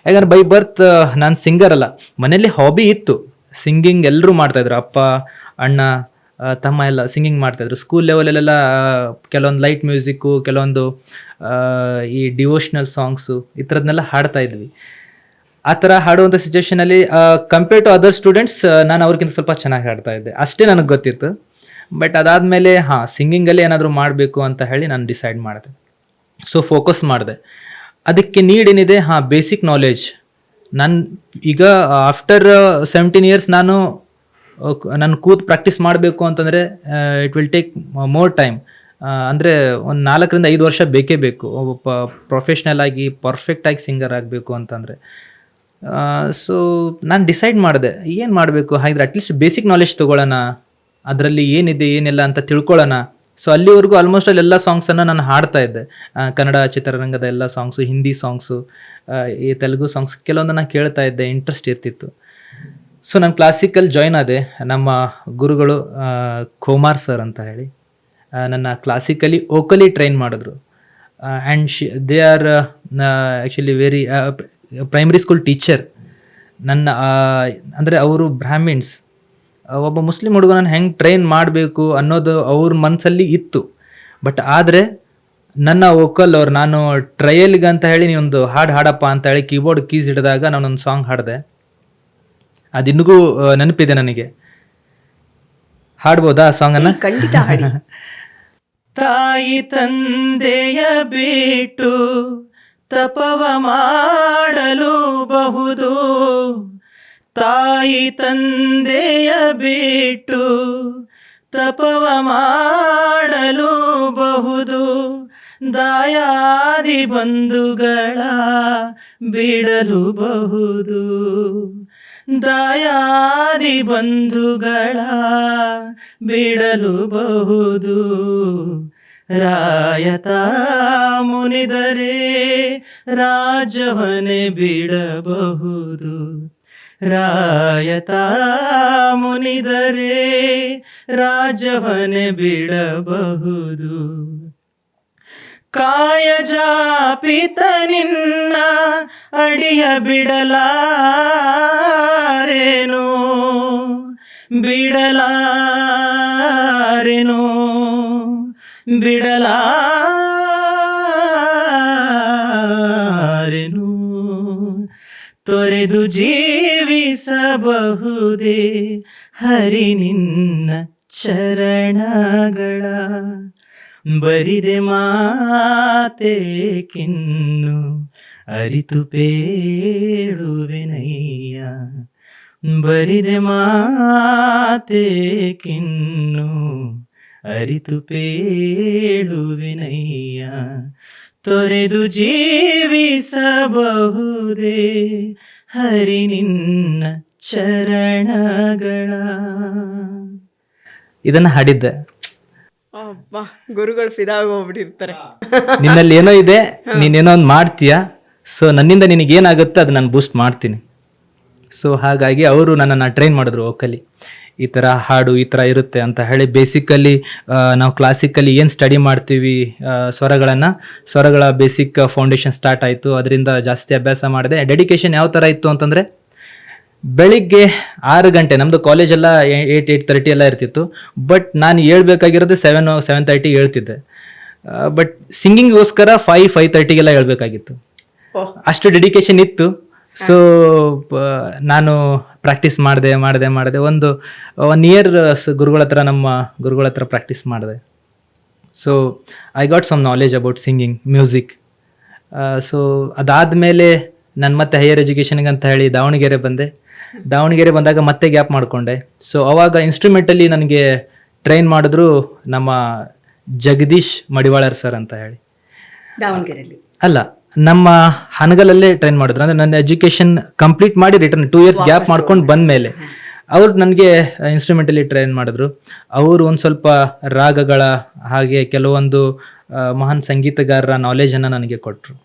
ಯಾಕಂದ್ರೆ by birth ನಾನು singer ಅಲ್ಲ, ಮನೇಲಿ ಹಾಬಿ ಇತ್ತು ಸಿಂಗಿಂಗ್, ಎಲ್ಲರೂ ಮಾಡ್ತಾಯಿದ್ರು, ಅಪ್ಪ ಅಣ್ಣ ತಮ್ಮ ಎಲ್ಲ ಸಿಂಗಿಂಗ್ ಮಾಡ್ತಾಯಿದ್ರು. ಸ್ಕೂಲ್ ಲೆವೆಲಲ್ಲೆಲ್ಲ ಕೆಲವೊಂದು ಲೈಟ್ ಮ್ಯೂಸಿಕ್ಕು, ಕೆಲವೊಂದು ಈ ಡಿವೋಷ್ನಲ್ ಸಾಂಗ್ಸು ಈ ಥರದ್ನೆಲ್ಲ ಹಾಡ್ತಾ ಇದ್ವಿ. ಆ ಥರ ಹಾಡುವಂಥ ಸಿಚುವೇಷನಲ್ಲಿ ಕಂಪೇರ್ ಟು ಅದರ್ ಸ್ಟೂಡೆಂಟ್ಸ್ ನಾನು ಅವ್ರಿಗಿಂತ ಸ್ವಲ್ಪ ಚೆನ್ನಾಗಿ ಹಾಡ್ತಾ ಇದ್ದೆ, ಅಷ್ಟೇ ನನಗೆ ಗೊತ್ತಿತ್ತು. ಬಟ್ ಅದಾದಮೇಲೆ ಸಿಂಗಿಂಗಲ್ಲಿ ಏನಾದರೂ ಮಾಡಬೇಕು ಅಂತ ಹೇಳಿ ನಾನು ಡಿಸೈಡ್ ಮಾಡಿದೆ. ಸೊ ಫೋಕಸ್ ಮಾಡಿದೆ. ಅದಕ್ಕೆ ನೀಡ್ ಏನಿದೆ, ಬೇಸಿಕ್ ನಾಲೆಜ್. ನಾನು ಈಗ ಆಫ್ಟರ್ 17 years ನಾನು ಕೂತು ಪ್ರಾಕ್ಟೀಸ್ ಮಾಡಬೇಕು ಅಂತಂದರೆ it will take more time. ಅಂದರೆ ಒಂದು 4 to 5 ವರ್ಷ ಬೇಕೇ ಬೇಕು ಒಬ್ಬ ಪ್ರೊಫೆಷ್ನಲ್ ಆಗಿ ಪರ್ಫೆಕ್ಟಾಗಿ ಸಿಂಗರ್ ಆಗಬೇಕು ಅಂತಂದರೆ. ಸೊ ನಾನು ಡಿಸೈಡ್ ಮಾಡಿದೆ ಏನು ಮಾಡಬೇಕು, ಹಾಗಿದ್ರೆ ಅಟ್ಲೀಸ್ಟ್ ಬೇಸಿಕ್ ನಾಲೆಜ್ ತೊಗೊಳ್ಳೋಣ, ಅದರಲ್ಲಿ ಏನಿದೆ ಏನಿಲ್ಲ ಅಂತ ತಿಳ್ಕೊಳ್ಳೋಣ. ಸೊ ಅಲ್ಲಿವರೆಗೂ ಆಲ್ಮೋಸ್ಟ್ ಅಲ್ಲಿ ಎಲ್ಲ ಸಾಂಗ್ಸನ್ನು ನಾನು ಹಾಡ್ತಾ ಇದ್ದೆ, ಕನ್ನಡ ಚಿತ್ರರಂಗದ ಎಲ್ಲ ಸಾಂಗ್ಸು, ಹಿಂದಿ ಸಾಂಗ್ಸು, ಈ ತೆಲುಗು ಸಾಂಗ್ಸ್ ಕೆಲವೊಂದನ್ನು ಕೇಳ್ತಾ ಇದ್ದೆ, ಇಂಟ್ರೆಸ್ಟ್ ಇರ್ತಿತ್ತು. ಸೊ ನಾನು ಕ್ಲಾಸಿಕಲ್ ಜಾಯ್ನ್ ಆದೆ. ನಮ್ಮ ಗುರುಗಳು ಕುಮಾರ್ ಸರ್ ಅಂತ ಹೇಳಿ ನನ್ನ ಕ್ಲಾಸಿಕಲಿ ವೋಕಲಿ ಟ್ರೈನ್ ಮಾಡಿದ್ರು. And they are actually very primary school teacher. ನನ್ನ ಅಂದರೆ ಅವರು ಬ್ರಾಹ್ಮಿನ್ಸ್, ಒಬ್ಬ ಮುಸ್ಲಿಂ ಹುಡುಗನನ್ನು ಹೆಂಗೆ ಟ್ರೈನ್ ಮಾಡಬೇಕು ಅನ್ನೋದು ಅವ್ರ ಮನಸ್ಸಲ್ಲಿ ಇತ್ತು. ಬಟ್ ಆದರೆ ನನ್ನ ವೋಕಲ್ ಅವ್ರು, ನಾನು ಟ್ರಯಲ್ಗೆ ಅಂತ ಹೇಳಿ ನೀವೊಂದು ಹಾಡು ಹಾಡಪ್ಪ ಅಂತ ಹೇಳಿ ಕೀಬೋರ್ಡ್ ಕೀಸ್ ಹಿಡಿದಾಗ ನಾನೊಂದು ಸಾಂಗ್ ಹಾಡಿದೆ. ಅದಿನ್ನೂ ನೆನಪಿದೆ ನನಗೆ. ಹಾಡ್ಬೋದಾ ಆ ಸಾಂಗನ್ನು? ಖಂಡಿತ ಹಾಡಿ. ತಾಯಿ ತಂದೆಯ ಬಿಟ್ಟು ತಪವ ಮಾಡಲು ಬಹುದು, ತಾಯಿ ತಂದೆಯ ಬಿಟ್ಟು ತಪವ ಮಾಡಲು ಬಹುದು, ದಾಯಾದಿ ಬಂಧುಗಳ ಬಿಡಲು ಬಹುದು, ದಾಯಾದಿ ಬಂಧುಗಳ ಬಿಡಲು ಬಹುದು, ರಾಯತ ಮುನಿದರೆ ರಾಜವನೇ ಬಿಡಬಹುದು, ರಾಯತ ಮುನಿದರೆ ರಾಜವನೇ ಬಿಡಬಹುದು, ಕಾಯಜಾಪಿತ ನಿನ್ನ ಅಡಿಯ ಬಿಡಲಾರೇನೋ, ಬಿಡಲಾರೇನೋ, ಬಿಡಲಾರೇನೋ, ತೊರೆದು ಜೀವಿಸಬಹುದೇ ಹರಿ ನಿನ್ನ ಚರಣಗಳ, ಬರಿದೆ ಮಾತೇಕಿನ್ನು ಅರಿತು ಪೇಳುವೆನಯ್ಯ, ಬರಿದೆ ಮಾತೇಕಿನ್ನು ಅರಿತು ಪೇಳುವೆನಯ್ಯ, ತೊರೆದು ಜೀವಿಸಬಹುದೇ ಹರಿ ನಿನ್ನ ಚರಣಗಳ. ಇದನ್ನ ಹಾಡಿದ್ದೆ. ಗುರುಗಳು ಫಿದಾಗೋಗ್ಬಿಟ್ಟಿರ್ತಾರೆ. ನಿನ್ನಲ್ಲಿ ಏನೋ ಇದೆ, ನೀನೇನೋ ಒಂದು ಮಾಡ್ತೀಯ, ಸೊ ನನ್ನಿಂದ ನಿನಗೇನಾಗುತ್ತೆ ಅದು ನಾನು ಬೂಸ್ಟ್ ಮಾಡ್ತೀನಿ. ಸೊ ಹಾಗಾಗಿ ಅವರು ನನ್ನನ್ನು ಟ್ರೈನ್ ಮಾಡಿದ್ರು ವೋಕಲಿ, ಈ ಥರ ಹಾಡು ಈ ಥರ ಇರುತ್ತೆ ಅಂತ ಹೇಳಿ. ಬೇಸಿಕಲಿ ನಾವು ಕ್ಲಾಸಿಕಲಿ ಏನು ಸ್ಟಡಿ ಮಾಡ್ತೀವಿ ಸ್ವರಗಳ ಬೇಸಿಕ್ ಫೌಂಡೇಶನ್ ಸ್ಟಾರ್ಟ್ ಆಯಿತು. ಅದರಿಂದ ಜಾಸ್ತಿ ಅಭ್ಯಾಸ ಮಾಡಿದೆ. ಡೆಡಿಕೇಶನ್ ಯಾವ ಥರ ಇತ್ತು ಅಂತಂದರೆ, ಬೆಳಿಗ್ಗೆ 6 ಗಂಟೆ, ನಮ್ಮದು ಕಾಲೇಜೆಲ್ಲ 8:30 ಎಲ್ಲ ಇರ್ತಿತ್ತು. ಬಟ್ ನಾನು ಹೇಳ್ಬೇಕಾಗಿರೋದು 7:30 ಹೇಳ್ತಿದ್ದೆ. ಬಟ್ ಸಿಂಗಿಂಗ್ಗೋಸ್ಕರ 5:30 ಹೇಳ್ಬೇಕಾಗಿತ್ತು. ಅಷ್ಟು ಡೆಡಿಕೇಶನ್ ಇತ್ತು. ಸೊ ನಾನು ಪ್ರಾಕ್ಟೀಸ್ ಮಾಡಿದೆ. ಒಂದು 1 year ನಮ್ಮ ಗುರುಗಳ ಹತ್ರ ಪ್ರಾಕ್ಟೀಸ್ ಮಾಡಿದೆ. So I got some knowledge about singing, music. So ಅದಾದಮೇಲೆ ನಾನು ಮತ್ತೆ ಹೈಯರ್ ಎಜುಕೇಷನ್ಗೆ ಅಂತ ಹೇಳಿ ದಾವಣಗೆರೆ ಬಂದಾಗ ಮತ್ತೆ ಗ್ಯಾಪ್ ಮಾಡಿಕೊಂಡೆ. ಸೊ ಅವಾಗ ಇನ್ಸ್ಟ್ರೂಮೆಂಟಲ್ಲಿ ನನಗೆ ಟ್ರೈನ್ ಮಾಡಿದ್ರು ನಮ್ಮ ಜಗದೀಶ್ ಮಡಿವಾಳರ್ ಸರ್ ಅಂತ ಹೇಳಿ. ದಾವಣಗೆರೆಯಲ್ಲಿ ಅಲ್ಲ, ನಮ್ಮ ಹನಗಲಲ್ಲೇ ಟ್ರೈನ್ ಮಾಡಿದ್ರು. ಅಂದರೆ ನನ್ನ ಎಜುಕೇಷನ್ ಕಂಪ್ಲೀಟ್ ಮಾಡಿ ರಿಟರ್ನ್ 2 years ಗ್ಯಾಪ್ ಮಾಡ್ಕೊಂಡು ಬಂದಮೇಲೆ ಅವ್ರು ನನಗೆ ಇನ್ಸ್ಟ್ರೂಮೆಂಟಲ್ಲಿ ಟ್ರೈನ್ ಮಾಡಿದ್ರು. ಅವರು ಒಂದು ಸ್ವಲ್ಪ ರಾಗಗಳ ಹಾಗೆ ಕೆಲವೊಂದು ಮಹಾನ್ ಸಂಗೀತಗಾರರ ನಾಲೆಜನ್ನು ನನಗೆ ಕೊಟ್ಟರು.